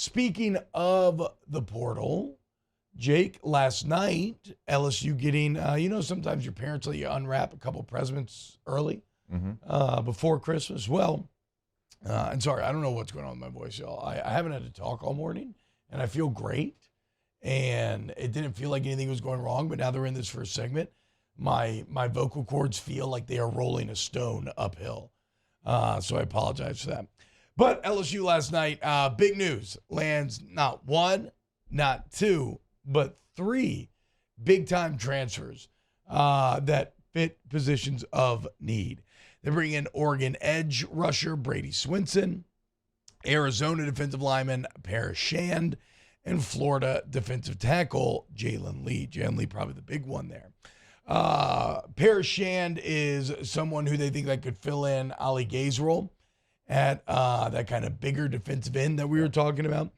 Speaking of the portal, Jake, last night, LSU getting, sometimes your parents let you unwrap a couple presents early before Christmas. Well, and sorry, I don't know what's going on with my voice, y'all. I haven't had to talk all morning, and I feel great. And it didn't feel like anything was going wrong, but now they're in this first segment. My vocal cords feel like they are rolling a stone uphill. So I apologize for that. But LSU last night, big news, lands not one, not two, but three big-time transfers that fit positions of need. They bring in Oregon edge rusher Brady Swinson, Arizona defensive lineman Paris Shand, and Florida defensive tackle Jalen Lee. Jalen Lee probably the big one there. Paris Shand is someone who they think that could fill in Ali Gay's role at that kind of bigger defensive end that we were talking about.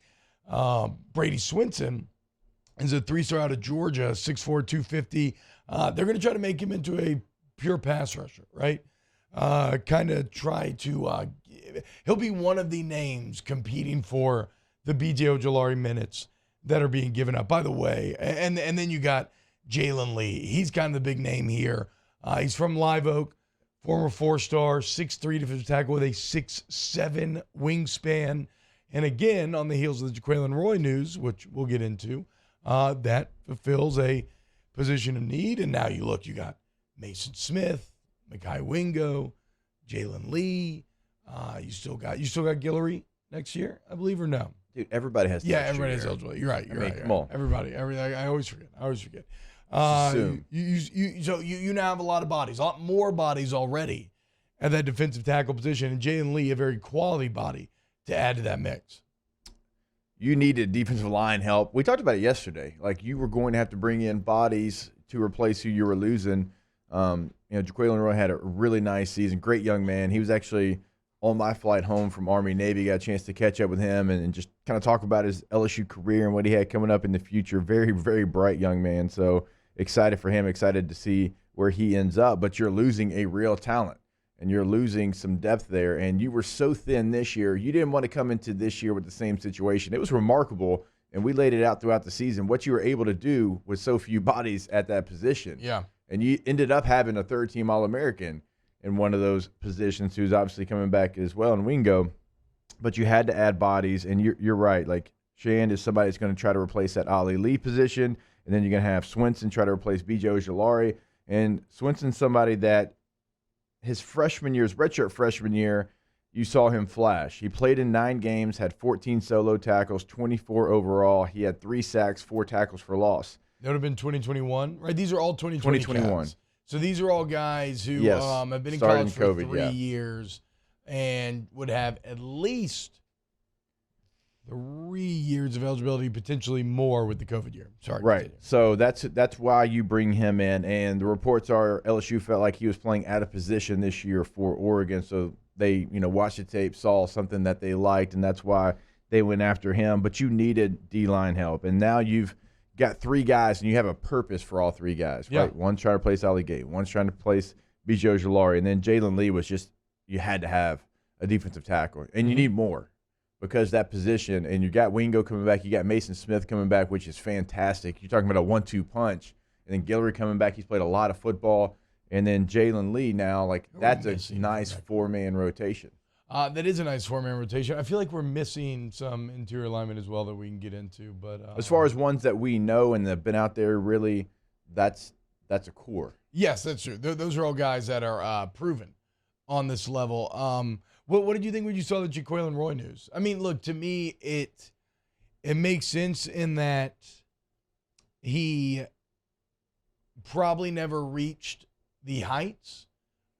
Brady Swinson is a three-star out of Georgia, 6'4", 250. They're going to try to make him into a pure pass rusher, right? Kind of try to he'll be one of the names competing for the B.J. Ojulari minutes that are being given up. By the way, and then you got Jalen Lee. He's kind of the big name here. He's from Live Oak, former four-star, 6'3" defensive tackle with a 6'7" wingspan. And again, on the heels of the Jaquelin Roy news, which we'll get into, that fulfills a position of need. And now you got Mason Smith, Mekhi Wingo, Jalen Lee. You still got Guillory next year, I believe, or no? Dude, everybody has. Everybody has eligibility. You're right. Come on, everybody. I always forget. You now have a lot of bodies, a lot more bodies already at that defensive tackle position, and Jalen Lee, a very quality body to add to that mix. You needed defensive line help. We talked about it yesterday. Like, you were going to have to bring in bodies to replace who you were losing. Jaquelin Roy had a really nice season. Great young man. He was actually on my flight home from Army Navy. Got a chance to catch up with him and just kind of talk about his LSU career and what he had coming up in the future. Very, very bright young man. So excited for him. Excited to see where he ends up. But you're losing a real talent, and you're losing some depth there. And you were so thin this year. You didn't want to come into this year with the same situation. It was remarkable, and we laid it out throughout the season, what you were able to do with so few bodies at that position. Yeah. And you ended up having a third-team All-American in one of those positions, who's obviously coming back as well in Wingo. But you had to add bodies, and you're right. Like, Shand is somebody that's going to try to replace that Ali Lee position, and then you're going to have Swinson try to replace B.J. Ojulari. And Swinson's somebody that his redshirt freshman year, you saw him flash. He played in 9 games, had 14 solo tackles, 24 overall. He had 3 sacks, 4 tackles for loss. That would have been 2021, right? These are all 2021. So these are all guys who have been in college for 3 years and would have at least 3 years of eligibility, potentially more with the COVID year. Sorry. Right. So that's why you bring him in. And the reports are LSU felt like he was playing out of position this year for Oregon. So they, watched the tape, saw something that they liked, and that's why they went after him. But you needed D-line help. And now you've got 3 guys, and you have a purpose for all 3 guys, right? Yeah. One's trying to replace Ali Gay. One's trying to replace B.J. Ojulari. And then Jalen Lee was just, you had to have a defensive tackle. And you need more because that position, and you got Wingo coming back. You got Mason Smith coming back, which is fantastic. You're talking about a 1-2 punch. And then Guillory coming back. He's played a lot of football. And then Jalen Lee now, that's a nice 4-man rotation. That is a nice 4-man rotation. I feel like we're missing some interior alignment as well that we can get into. But as far as ones that we know and that have been out there, really, that's a core. Yes, that's true. Those are all guys that are proven on this level. What did you think when you saw the Jaquelin Roy news? I mean, look, to me, it makes sense in that he probably never reached the heights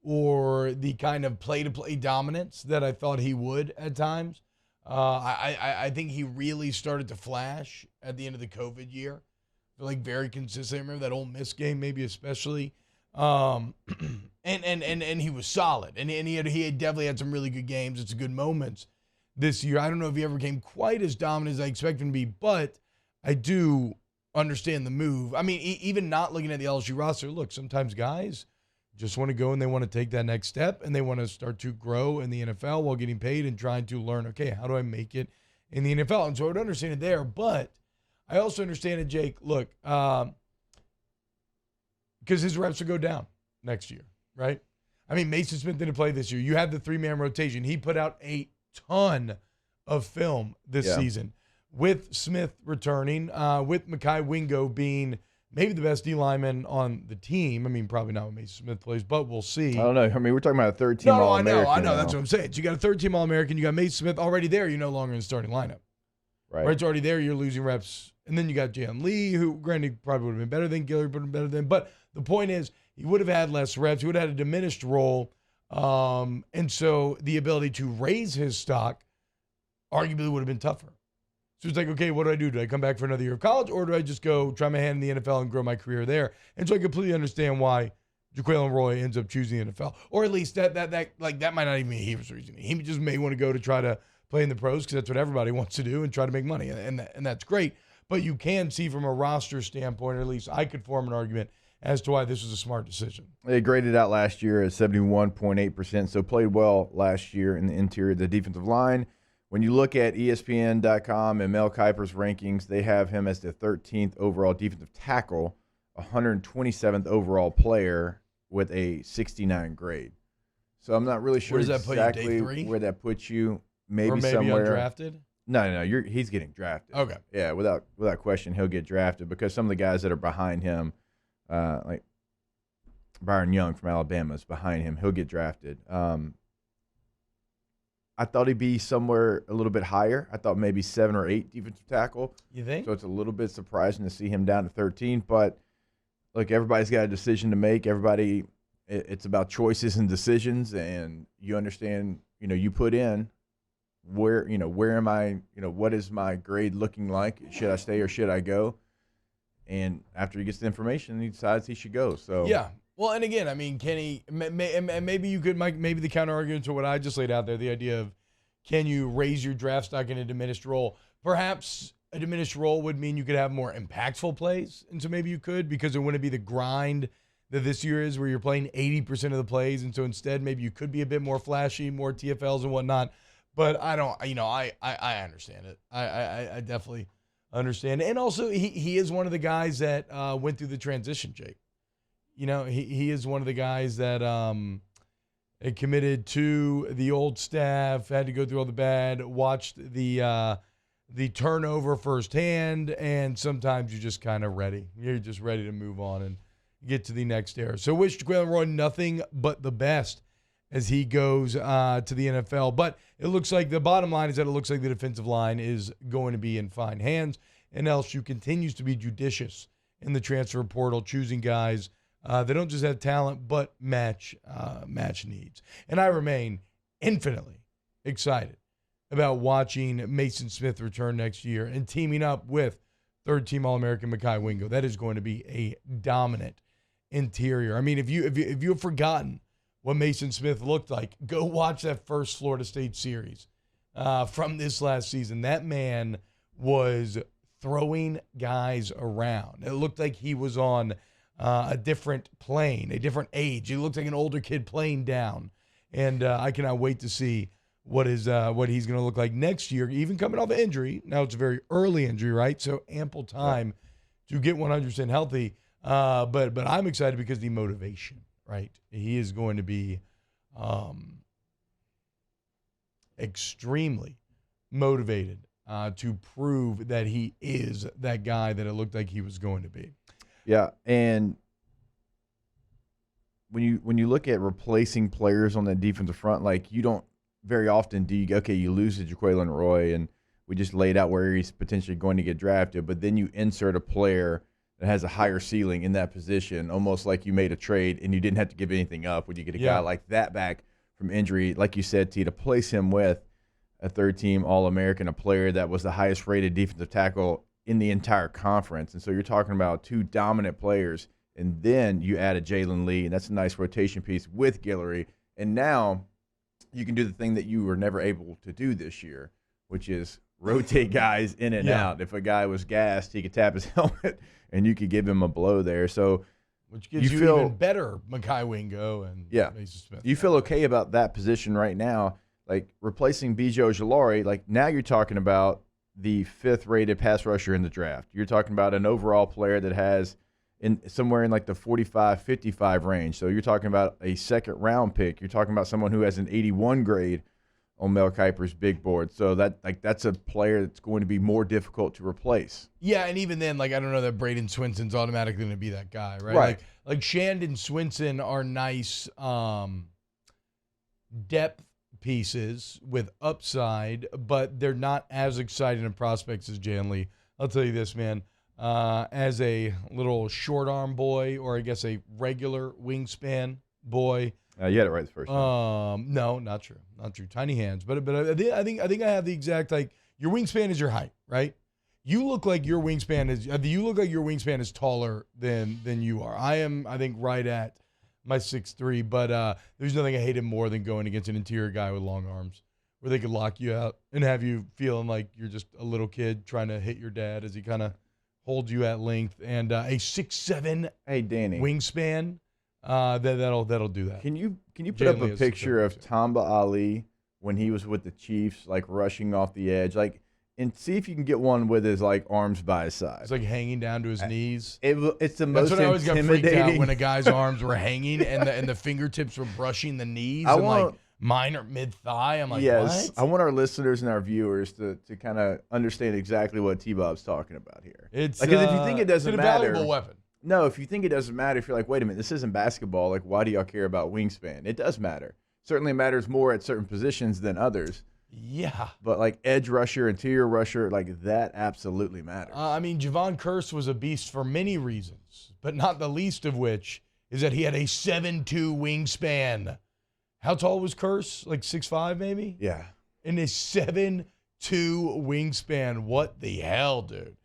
or the kind of play-to-play dominance that I thought he would at times. I think he really started to flash at the end of the COVID year. I feel like very consistent. I remember that Ole Miss game, maybe especially. And he was solid. And he had definitely had some really good games and some good moments this year. I don't know if he ever became quite as dominant as I expect him to be, but I do understand the move. I mean, even not looking at the LSU roster, look, sometimes guys just want to go and they want to take that next step and they want to start to grow in the NFL while getting paid and trying to learn, okay, how do I make it in the NFL. And so I would understand it there. But I also understand it, Jake, look, because his reps will go down next year, right? I mean, Mason Smith didn't play this year. You had the 3-man rotation. He put out a ton of film this season with Smith returning, with Mekhi Wingo being maybe the best D lineman on the team. I mean, probably not when Mason Smith plays, but we'll see. I don't know. I mean, we're talking about a third-team All-American. I know. That's what I'm saying. So you got a third-team All-American. You got Mason Smith already there. You're no longer in the starting lineup. Right. It's already there. You're losing reps. And then you got Jalen Lee, who, granted, probably would have been better than Gillard, but better than. But the point is, he would have had less reps. He would have had a diminished role. And so the ability to raise his stock arguably would have been tougher. So it's like, okay, what do I do? Do I come back for another year of college, or do I just go try my hand in the NFL and grow my career there? And so I completely understand why Jaquelin Roy ends up choosing the NFL, or at least that might not even be Hebert's reasoning. He just may want to go to try to play in the pros because that's what everybody wants to do and try to make money, and that's great. But you can see from a roster standpoint, or at least I could form an argument as to why this was a smart decision. They graded out last year at 71.8%, so played well last year in the interior of the defensive line. When you look at ESPN.com and Mel Kiper's rankings, they have him as the 13th overall defensive tackle, 127th overall player with a 69 grade. So I'm not really sure exactly where that puts you. Maybe somewhere undrafted? No, he's getting drafted. Okay. Yeah, without question, he'll get drafted because some of the guys that are behind him, like Byron Young from Alabama is behind him. He'll get drafted. I thought he'd be somewhere a little bit higher. I thought maybe 7 or 8 defensive tackle. You think? So it's a little bit surprising to see him down to 13. But, look, everybody's got a decision to make. It's about choices and decisions, and you understand, you put in where am I, what is my grade looking like? Should I stay or should I go? And after he gets the information, he decides he should go. So yeah. Well, and again, I mean, can he? And maybe you could, Mike. Maybe the counter argument to what I just laid out there, the idea of can you raise your draft stock in a diminished role? Perhaps a diminished role would mean you could have more impactful plays, and so maybe you could, because it wouldn't be the grind that this year is, where you're playing 80% of the plays, and so instead maybe you could be a bit more flashy, more TFLs and whatnot. But I don't, I understand it. I definitely understand it. And also, he is one of the guys that went through the transition, Jake. He is one of the guys that committed to the old staff, had to go through all the bad, watched the turnover firsthand, and sometimes you're just kind of ready. You're just ready to move on and get to the next era. So wish Jaquelin Roy nothing but the best as he goes to the NFL. But it looks like the bottom line is that it looks like the defensive line is going to be in fine hands, and LSU continues to be judicious in the transfer portal, choosing guys they don't just have talent, but match needs. And I remain infinitely excited about watching Mason Smith return next year and teaming up with third-team All-American Mekhi Wingo. That is going to be a dominant interior. I mean, if you have forgotten what Mason Smith looked like, go watch that first Florida State series from this last season. That man was throwing guys around. It looked like he was on a different plane, a different age. He looked like an older kid playing down. And I cannot wait to see what he's going to look like next year, even coming off an injury. Now, it's a very early injury, right? So ample time to get 100% healthy. But I'm excited because the motivation, right? He is going to be extremely motivated to prove that he is that guy that it looked like he was going to be. Yeah, and when you look at replacing players on that defensive front, like, you don't very often do you lose to Jaquelin Roy, and we just laid out where he's potentially going to get drafted, but then you insert a player that has a higher ceiling in that position, almost like you made a trade and you didn't have to give anything up when you get a guy like that back from injury, like you said, T, to place him with a third-team All-American, a player that was the highest-rated defensive tackle in the entire conference. And so you're talking about 2 dominant players, and then you add a Jalen Lee, and that's a nice rotation piece with Guillory. And now you can do the thing that you were never able to do this year, which is rotate guys in and out. If a guy was gassed, he could tap his helmet, and you could give him a blow there. So, which gives you even better Mekhi Wingo and Mason Smith. You feel okay about that position right now, like replacing B.J. Ojulari. Like, now you're talking about the 5th rated pass rusher in the draft. You're talking about an overall player that has somewhere in like the 45, 55 range. So you're talking about a 2nd round pick. You're talking about someone who has an 81 grade on Mel Kiper's big board. So that's a player that's going to be more difficult to replace. Yeah, and even then, like, I don't know that Braden Swinson's automatically going to be that guy, right? Right. Like Shandon Swinson are nice depth pieces with upside, but they're not as exciting in prospects as Jan Lee. I'll tell you this, man. As a little short arm boy, or I guess a regular wingspan boy. You had it right the first time. No, not true. Not true. Tiny hands. But I think I have the exact, like, your wingspan is your height, right? You look like your wingspan is taller than you are. I am, I think, right at my 6'3", but there's nothing I hated more than going against an interior guy with long arms, where they could lock you out and have you feeling like you're just a little kid trying to hit your dad as he kind of holds you at length. And a 6'7" Danny, wingspan, that'll do that. Can you put up a picture of Tamba Ali when he was with the Chiefs, like rushing off the edge, like, and see if you can get one with his like arms by his side. It's like hanging down to his knees. It's the most intimidating. That's when I always got freaked out, when a guy's arms were hanging and the fingertips were brushing the knees, like mine are mid thigh. I'm like, yes, what? I want our listeners and our viewers to kind of understand exactly what T-Bob's talking about here. It's because if you think it doesn't matter, it's a valuable weapon. No, if you think it doesn't matter, if you're like, wait a minute, this isn't basketball. Like, why do y'all care about wingspan? It does matter. Certainly matters more at certain positions than others. Yeah. But like edge rusher, interior rusher, like that absolutely matters. I mean, Javon Curse was a beast for many reasons, but not the least of which is that he had a 7'2" wingspan. How tall was Curse? Like 6'5" maybe? Yeah. And a 7'2" wingspan. What the hell, dude?